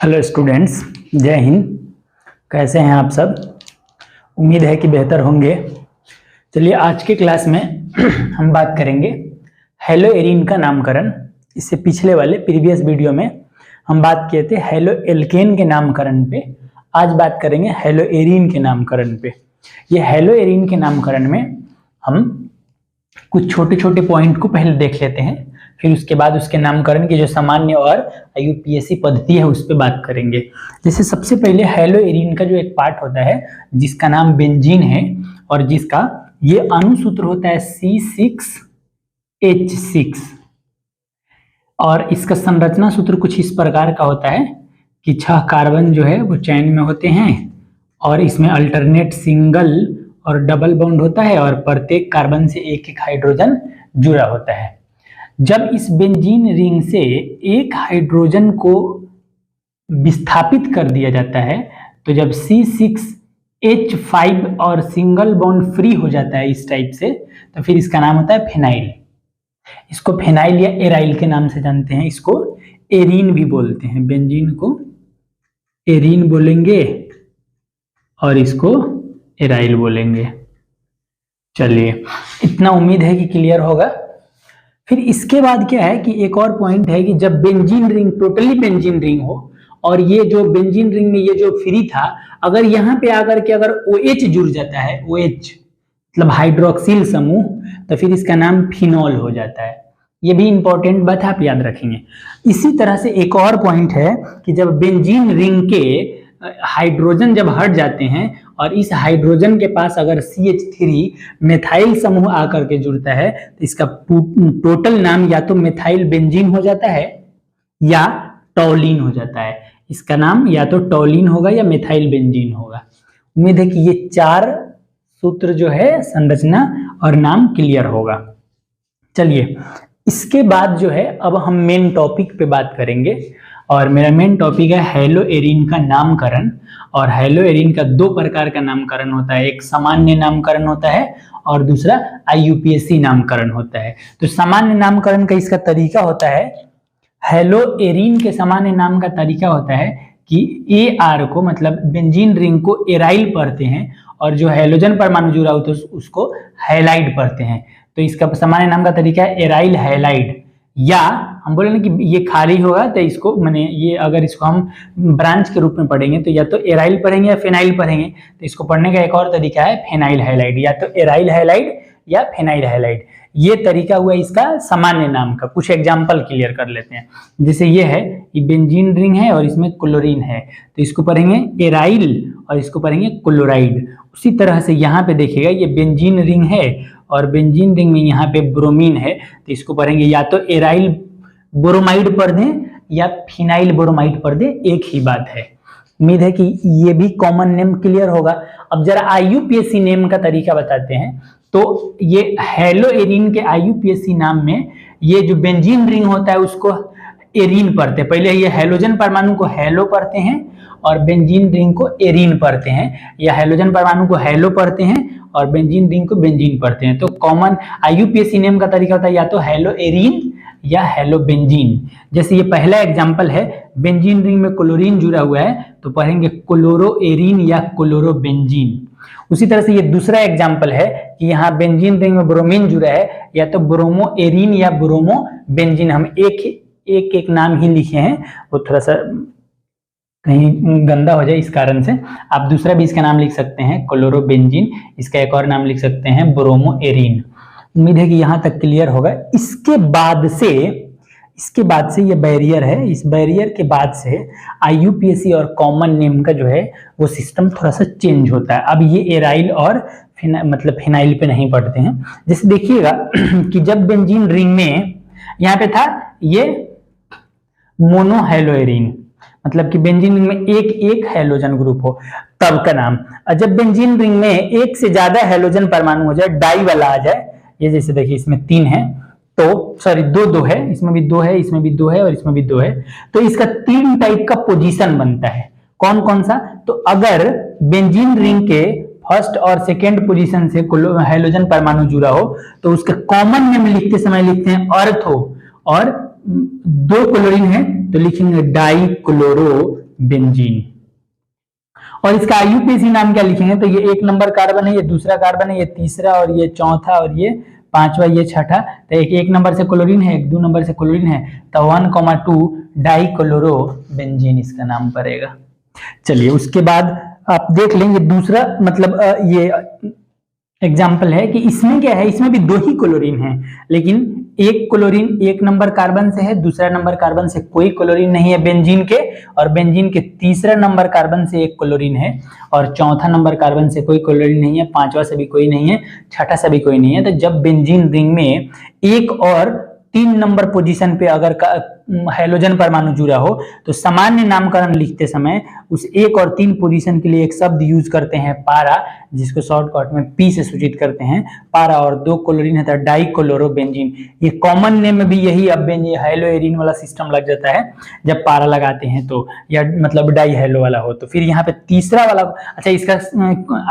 Hello students, जय हिंद। कैसे हैं आप सब? उम्मीद है कि बेहतर होंगे। चलिए आज के क्लास में हम बात करेंगे हेलो एरीन का नामकरण। इससे पिछले वाले प्रीवियस वीडियो में हम बात किए थे हेलो एल्केन के नामकरण पे। आज बात करेंगे हेलो एरीन के नामकरण पे। ये हेलो एरीन के नामकरण में हम कुछ छोटे छोटे पॉइंट को पहले देख लेते हैं, फिर उसके बाद उसके नामकरण की जो सामान्य और यूपीएससी पद्धति है उस पर बात करेंगे। जैसे सबसे पहले हेलो एरीन का जो एक पार्ट होता है जिसका नाम बेंजीन है और जिसका ये अणुसूत्र होता है C6H6 और इसका संरचना सूत्र कुछ इस प्रकार का होता है कि 6 कार्बन जो है वो चैन में होते हैं और इसमें अल्टरनेट सिंगल और डबल बॉन्ड होता है और प्रत्येक कार्बन से एक एक हाइड्रोजन जुड़ा होता है। जब इस बेंजीन रिंग से एक हाइड्रोजन को विस्थापित कर दिया जाता है तो जब C6H5 और सिंगल बॉन्ड फ्री हो जाता है इस टाइप से, तो फिर इसका नाम होता है फेनाइल। इसको फेनाइल या एराइल के नाम से जानते हैं। इसको एरीन भी बोलते हैं। बेंजीन को एरीन बोलेंगे और इसको एराइल बोलेंगे। चलिए, इतना उम्मीद है कि क्लियर होगा। फिर इसके बाद क्या है कि एक और पॉइंट है कि जब benzene ring totally benzene ring हो और ये जो बेंजीन रिंग में ये जो फ्री था, अगर यहाँ पे आकर के अगर OH जुड़ जाता है, OH मतलब हाइड्रोक्सिल समूह, तो फिर इसका नाम फिनॉल हो जाता है। ये भी इंपॉर्टेंट बात आप याद रखेंगे। इसी तरह से एक और पॉइंट है कि जब बेंजीन रिंग के हाइड्रोजन जब हट जाते हैं और इस हाइड्रोजन के पास अगर CH3 मेथाइल समूह आकर के जुड़ता है तो इसका टोटल नाम या तो मेथाइल बेंजीन हो जाता है या टॉलिन हो जाता है। इसका नाम या तो टॉलिन होगा या मेथाइल बेंजीन होगा। उम्मीद है कि ये 4 सूत्र जो है संरचना और नाम क्लियर होगा। चलिए, इसके बाद जो है अब हम मेन टॉपिक पे बात करेंगे और मेरा मेन टॉपिक है हेलो एरीन का नामकरण। और हेलो एरीन का 2 प्रकार का नामकरण होता है, एक सामान्य नामकरण होता है और दूसरा IUPAC नामकरण होता है। तो सामान्य नामकरण का इसका तरीका होता है, हेलो एरीन के सामान्य नाम का तरीका होता है कि AR को मतलब बेंजीन रिंग को एराइल पढ़ते हैं और जो हैलोजन परमाणु जुड़ा होता है उसको हैलाइड पढ़ते हैं। तो इसका सामान्य नाम का तरीका है एराइल हैलाइड, या हम बोले ना कि ये खाली होगा तो इसको माने ये अगर इसको हम ब्रांच के रूप में पढ़ेंगे तो या तो एराइल पढ़ेंगे या फेनाइल पढ़ेंगे। तो इसको पढ़ने का एक और तरीका है फेनाइल हैलाइड, या तो एराइल हैलाइड या फेनाइल हैलाइड। ये तरीका हुआ इसका सामान्य नाम का। कुछ एग्जाम्पल क्लियर कर लेते हैं। जैसे ये है, ये बेंजीन रिंग है और इसमें क्लोरीन है, तो इसको पढ़ेंगे एराइल और इसको पढ़ेंगे क्लोराइड। उसी तरह से यहाँ पे देखिएगा, ये बेंजीन रिंग है और बेंजीन रिंग में यहाँ पे ब्रोमीन है, तो इसको पढ़ेंगे या तो एराइल बोरोमाइड पढ़ दें या फिनाइल बोरोमाइड पढ़ दें, एक ही बात है। उम्मीद है कि ये भी कॉमन नेम क्लियर होगा। अब जरा IUPAC नेम का तरीका बताते हैं। तो ये हेलो एरीन के IUPAC नाम में ये जो बेंजीन रिंग होता है उसको एरीन पढ़ते हैं। पहले ये हैलोजन परमाणु को हेलो पढ़ते हैं और बेंजीन रिंग को एरीन पढ़ते हैं, या हैलोजन परमाणु को हेलो पढ़ते हैं और बेंजीन रिंग को बेंजीन पढ़ते हैं। तो कॉमन IUPAC नेम का तरीका होता है या तो हेलो एरीन या हेलो बेंजीन। जैसे ये पहला एग्जांपल है, बेंजीन रिंग में क्लोरीन जुड़ा हुआ है तो पढ़ेंगे क्लोरो एरीन या क्लोरो बेंजीन। उसी तरह से ये दूसरा एग्जांपल है कि यहाँ बेंजीन रिंग में ब्रोमीन जुड़ा है, या तो ब्रोमो एरीन या ब्रोमो बेंजीन। हम एक नाम ही लिखे हैं, वो थोड़ा सा कहीं गंदा हो जाए इस कारण से। आप दूसरा भी इसका नाम लिख सकते हैं क्लोरो बेंजीन, इसका एक और नाम लिख सकते हैं ब्रोमो एरीन। उम्मीद है कि यहाँ तक क्लियर होगा। इसके बाद से ये बैरियर है। इस बैरियर के बाद से IUPAC और कॉमन नेम का जो है वो सिस्टम थोड़ा सा चेंज होता है। अब ये एराइल और मतलब फिनाइल पे नहीं पढ़ते हैं। जैसे देखिएगा कि जब बेंजीन रिंग में यहाँ पे था ये मोनो हेलो एरीन, मतलब कि बेंजीन रिंग में एक हैलोजन ग्रुप हो तब का नाम। और जब बेंजीन रिंग में एक से ज्यादा हैलोजन परमाणु हो जाए, डाई वाला आ जाए, ये जैसे देखिए इसमें 3 है, तो सॉरी 2 है, इसमें भी 2 है, इसमें भी 2 है और इसमें भी 2 है, तो इसका 3 टाइप का पोजीशन बनता है। कौन कौन सा? तो अगर बेंजीन रिंग के फर्स्ट और सेकेंड पोजीशन से हैलोजन परमाणु जुड़ा हो तो उसका कॉमन नेम लिखते समय लिखते हैं अर्थ हो, और 2 क्लोरीन है तो लिखेंगे डाई क्लोरो बेंजीन। और इसका IUPAC नाम क्या लिखेंगे, तो ये 1 नंबर कार्बन है, ये दूसरा कार्बन है, ये तीसरा और ये चौथा और ये पांचवा, ये छठा। तो एक नंबर से क्लोरीन है, एक 2 नंबर से क्लोरीन है, तो 1,2 डाइक्लोरो बेंजीन इसका नाम पड़ेगा। चलिए उसके बाद आप देख लेंगे दूसरा, मतलब ये एग्जाम्पल है कि इसमें क्या है, इसमें भी 2 ही क्लोरीन है, लेकिन एक क्लोरीन 1 नंबर कार्बन से है, दूसरा नंबर कार्बन से कोई क्लोरीन नहीं है बेंजीन के, और बेंजीन के तीसरा नंबर कार्बन से एक क्लोरीन है, और चौथा नंबर कार्बन से कोई क्लोरीन नहीं है, पांचवा से भी कोई नहीं है, छठा से भी कोई नहीं है। तो जब बेंजीन रिंग में 1 और 3 नंबर पोजीशन पे अगर हैलोजन परमाणु जुड़ा हो, तो सामान्य नामकरण लिखते समय उस 1 और 3 पोजीशन के लिए एक शब्द यूज करते हैं पारा, जिसको शॉर्टकट में पी से सूचित करते हैं पारा, और 2 क्लोरीन है तो डाइक्लोरोबेंजीन। ये कॉमन नेम में भी यही अब हेलो एरीन वाला सिस्टम लग जाता है जब पारा लगाते हैं तो, या मतलब डाई हेलो वाला हो। तो फिर यहाँ पे तीसरा वाला, अच्छा इसका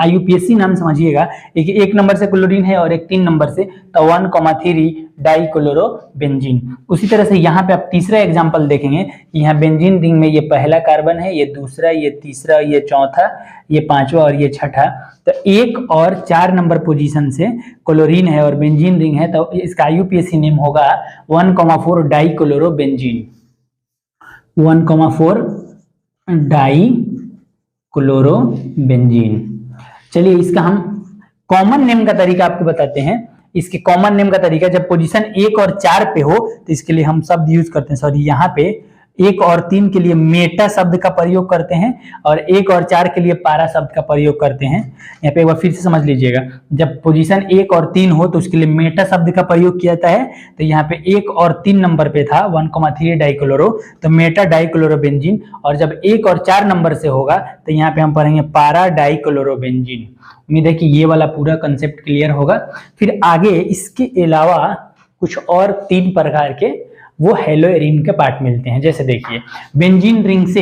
IUPAC नाम समझिएगा, एक नंबर से क्लोरीन है और एक 3 नंबर से, तो 1,3 डाइक्लोरोबेंजीन। उसी तरह से यहाँ पे आप तीसरा एग्जांपल देखेंगे कि यहाँ बेंजीन रिंग में ये पहला कार्बन है, ये दूसरा, ये तीसरा, ये चौथा, ये पांचवा और ये छठा। तो 1 और 4 नंबर पोजीशन से क्लोरीन है और बेंजीन रिंग है, तो इसका IUPAC नेम होगा 1,4 डाइक्लोरोबेंजीन, 1,4 डाइक्लोरोबेंजीन। चलिए इसका हम कॉमन नेम का तरीका आपको बताते हैं। इसके कॉमन नेम का तरीका, जब पोजीशन 1 और 4 पे हो तो इसके लिए हम शब्द यूज करते हैं, सॉरी यहाँ पे 1 और 3 के लिए मेटा शब्द का प्रयोग करते हैं, और 1 और 4 के लिए पारा शब्द का प्रयोग करते हैं। यहाँ पे एक बार फिर से समझ लीजिएगा, जब पोजीशन 1 और 3 हो तो उसके लिए मेटा शब्द का प्रयोग किया जाता है। तो यहाँ पे 1 और 3 नंबर पे था 1,3 डाइक्लोरो, तो मेटा डाइक्लोरोबेंजीन, और जब 1 और 4 नंबर से होगा तो यहाँ पे हम पढ़ेंगे पारा डाइक्लोरोबेंजीन। उम्मीद है कि ये वाला पूरा कंसेप्ट क्लियर होगा। फिर आगे इसके अलावा कुछ और 3 प्रकार के वो हेलो एरीन के पार्ट मिलते हैं। जैसे देखिए बेंजीन रिंग से,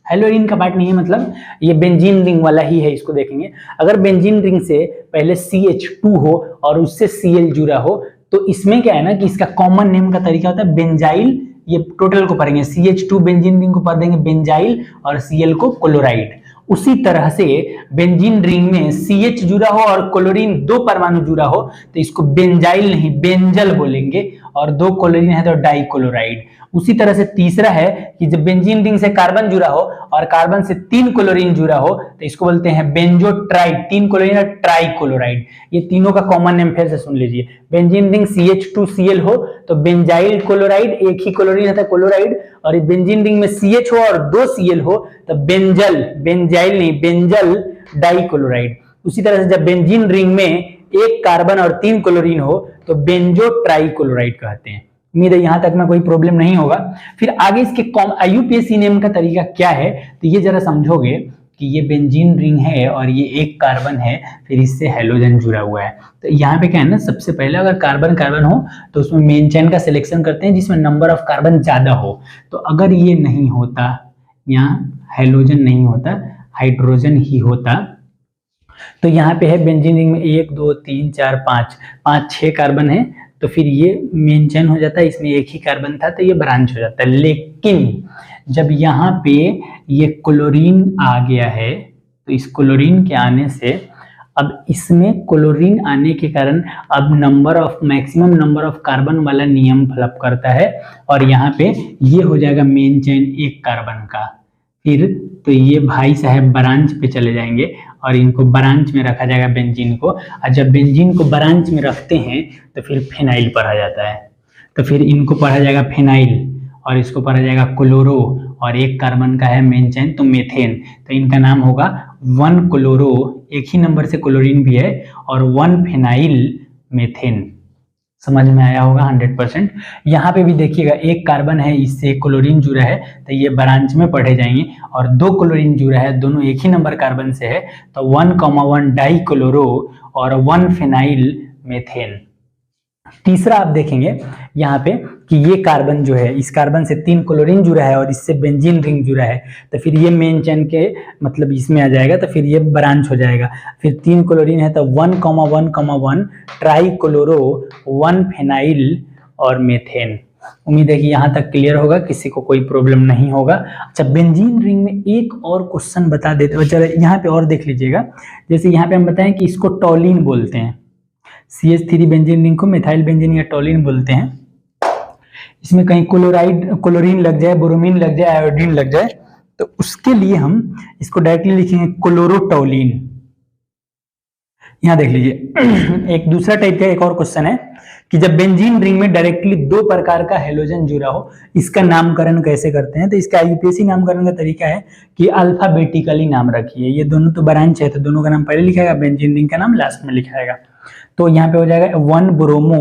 हेलो एरीन का पार्ट नहीं है, मतलब ये बेंजीन रिंग वाला ही है, इसको देखेंगे। अगर बेंजीन रिंग से पहले CH2 हो और उससे Cl जुड़ा हो, तो इसमें क्या है ना कि इसका कॉमन नेम का तरीका होता है बेंजाइल। ये टोटल को पढ़ेंगे, CH2 बेंजीन रिंग को पढ़ देंगे बेंजाइल और Cl को क्लोराइड। उसी तरह से बेंजीन रिंग में CH जुड़ा हो और क्लोरीन 2 परमाणु जुड़ा हो तो इसको बेंजाइल नहीं बेंजल बोलेंगे, और 2 क्लोरीन है तो डाइक्लोराइड। उसी तरह से तीसरा है कि जब बेंजीन रिंग से कार्बन जुड़ा हो और कार्बन से 3 क्लोरीन जुड़ा हो तो इसको बोलते हैं बेंजोट्राइड, 3 क्लोरीन और ट्राइक्लोराइड। ये तीनों का कॉमन नेम फिर से सुन लीजिए, बेंजीन रिंग CH2Cl हो तो बेंजाइल क्लोराइड, एक ही क्लोरीन है तो क्लोराइड, और बेंजीन रिंग में CH हो और 2 Cl हो तो बेंजल, बेंजाइल नहीं बेंजल डाइक्लोराइड। उसी तरह से जब बेंजीन रिंग में 1 कार्बन और 3 क्लोरीन हो तो बेंजो ट्राइक्लोराइड कहते हैं। उम्मीद है यहां तक में कोई प्रॉब्लम नहीं होगा। फिर आगे इसके IUPAC नेम का तरीका क्या है, तो ये जरा समझोगे कि ये बेंजीन रिंग है और ये 1 कार्बन है, फिर इससे हेलोजन जुड़ा हुआ है। तो यहाँ पे क्या है ना, सबसे पहले अगर कार्बन कार्बन हो तो उसमें मेन चेन का सिलेक्शन करते हैं जिसमें नंबर ऑफ कार्बन ज्यादा हो। तो अगर ये नहीं होता, यहाँ हेलोजन नहीं होता, हाइड्रोजन ही होता, तो यहाँ पे है बेंजीन रिंग में 1 2 3 4 5 6 कार्बन है, तो फिर ये मेन चेन हो जाता है, इसमें 1 ही कार्बन था तो ये ब्रांच हो जाता है। लेकिन जब यहाँ पे ये क्लोरीन आ गया है तो इस क्लोरीन के आने से अब इसमें क्लोरीन आने के कारण अब मैक्सिमम नंबर ऑफ कार्बन वाला नियम फ्लप करता है, और यहाँ पे ये हो जाएगा मेन चेन 1 कार्बन का। फिर तो ये भाई साहब ब्रांच पे चले जाएंगे और इनको ब्रांच में रखा जाएगा बेंजीन को, और जब बेंजीन को ब्रांच में रखते हैं तो फिर फेनाइल पढ़ा जाता है। तो फिर इनको पढ़ा जाएगा फेनाइल और इसको पढ़ा जाएगा क्लोरो, और 1 कार्बन का है मेन चेन तो मेथेन। तो इनका नाम होगा 1 क्लोरो, 1 ही नंबर से क्लोरीन भी है, और 1 फेनाइल मेथेन। समझ में आया होगा 100%। यहाँ पे भी देखिएगा 1 कार्बन है, इससे क्लोरीन जुड़ा है तो ये ब्रांच में पढ़े जाएंगे, और 2 क्लोरीन जुड़ा है, दोनों 1 ही नंबर कार्बन से है, तो 1,1 डाइक्लोरो और 1 फेनाइल मेथेन। तीसरा आप देखेंगे यहाँ पे कि ये कार्बन जो है, इस कार्बन से 3 क्लोरीन जुड़ा है और इससे बेंजीन रिंग जुड़ा है, तो फिर ये मेन चेन के मतलब इसमें आ जाएगा, तो फिर ये ब्रांच हो जाएगा। फिर 3 क्लोरीन है तो 1,1,1 ट्राइक्लोरो, 1 फेनाइल और मेथेन। उम्मीद है कि यहाँ तक क्लियर होगा, किसी को कोई प्रॉब्लम नहीं होगा। अच्छा, बेंजीन रिंग में एक और क्वेश्चन बता देते हैं, चलो यहाँ पे और देख लीजिएगा। जैसे यहाँ पे हम बताएं कि इसको टॉलिन बोलते हैं, CH3 बेंजीन रिंग को मिथाइल बेंजीन या टॉलिन बोलते हैं। इसमें कहीं क्लोरीन लग जाए, ब्रोमीन लग जाए, आयोडीन लग जाए, तो उसके लिए हम इसको डायरेक्टली लिखेंगे क्लोरोटॉलिन। यहाँ देख लीजिए एक दूसरा टाइप का एक और क्वेश्चन है कि जब बेंजीन रिंग में डायरेक्टली दो प्रकार का हेलोजन जुड़ा हो, इसका नामकरण कैसे करते हैं। तो इसका यूपीएससी नामकरण का तरीका है कि अल्फाबेटिकली नाम रखिए। ये दोनों तो ब्रांच है तो दोनों का नाम पहले लिखाएगा, बेंजीन रिंग का नाम लास्ट में लिखाएगा। तो यहाँ पे हो जाएगा 1 ब्रोमो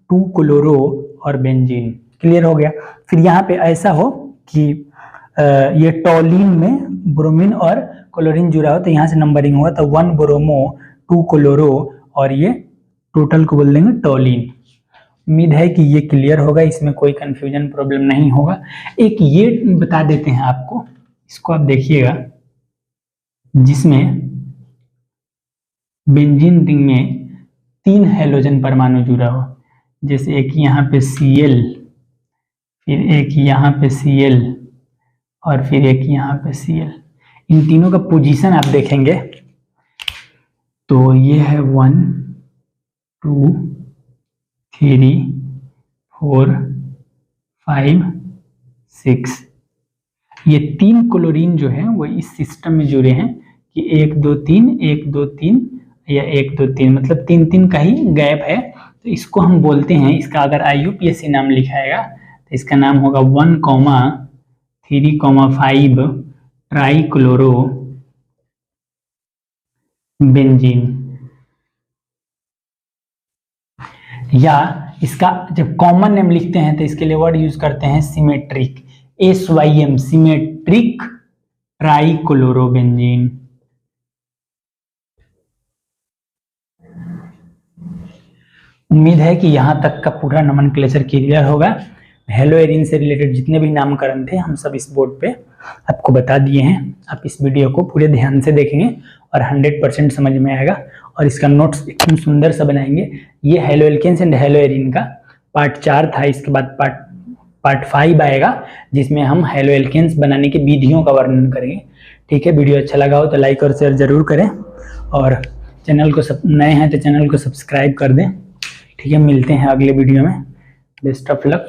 2 क्लोरो और बेंजीन। क्लियर हो गया। फिर यहाँ पे ऐसा हो कि ये टॉलिन में ब्रोमीन और क्लोरीन जुड़ा हो तो यहाँ से नंबरिंग होगा, तो 1 ब्रोमो 2 क्लोरो और ये टोटल को बोल देंगे टॉलिन। उम्मीद है कि ये क्लियर होगा, इसमें कोई कंफ्यूजन प्रॉब्लम नहीं होगा। एक ये बता देते हैं आपको, इसको आप देखिएगा, जिसमें बेंजीन रिंग में 3 हेलोजन परमाणु जुड़ा हो, जैसे एक यहाँ पे Cl, फिर एक यहाँ पे Cl और फिर एक यहाँ पे Cl। इन तीनों का पोजीशन आप देखेंगे तो ये है 1 2 3 4 5 6। ये 3 क्लोरीन जो है वो इस सिस्टम में जुड़े हैं कि 1 2 3 1 2 3 या 1 2 3, मतलब 3 3 का ही गैप है। तो इसको हम बोलते हैं, इसका अगर IUPAC नाम लिखाएगा तो इसका नाम होगा 1,3,5 ट्राइक्लोरो बेंजीन। या इसका जब कॉमन नेम लिखते हैं तो इसके लिए वर्ड यूज करते हैं सिमेट्रिक, SYM, सिमेट्रिक ट्राइक्लोरोबेंजीन। उम्मीद है कि यहाँ तक का पूरा नोमेनक्लेचर क्लियर होगा। हेलोएरिन से रिलेटेड जितने भी नामकरण थे हम सब इस बोर्ड पे आपको बता दिए हैं। आप इस वीडियो को पूरे ध्यान से देखेंगे और 100% समझ में आएगा और इसका नोट्स एकदम सुंदर सा बनाएंगे। ये हेलोएल्केन्स एंड हेलोएरिन का पार्ट 4 था, इसके बाद पार्ट 5 आएगा जिसमें हम हेलोएल्केन्स बनाने की विधियों का वर्णन करेंगे। ठीक है, वीडियो अच्छा लगा हो तो लाइक और शेयर जरूर करें और चैनल को नए हैं तो चैनल को सब्सक्राइब कर दें। ठीक है, मिलते हैं अगले वीडियो में। Best of luck.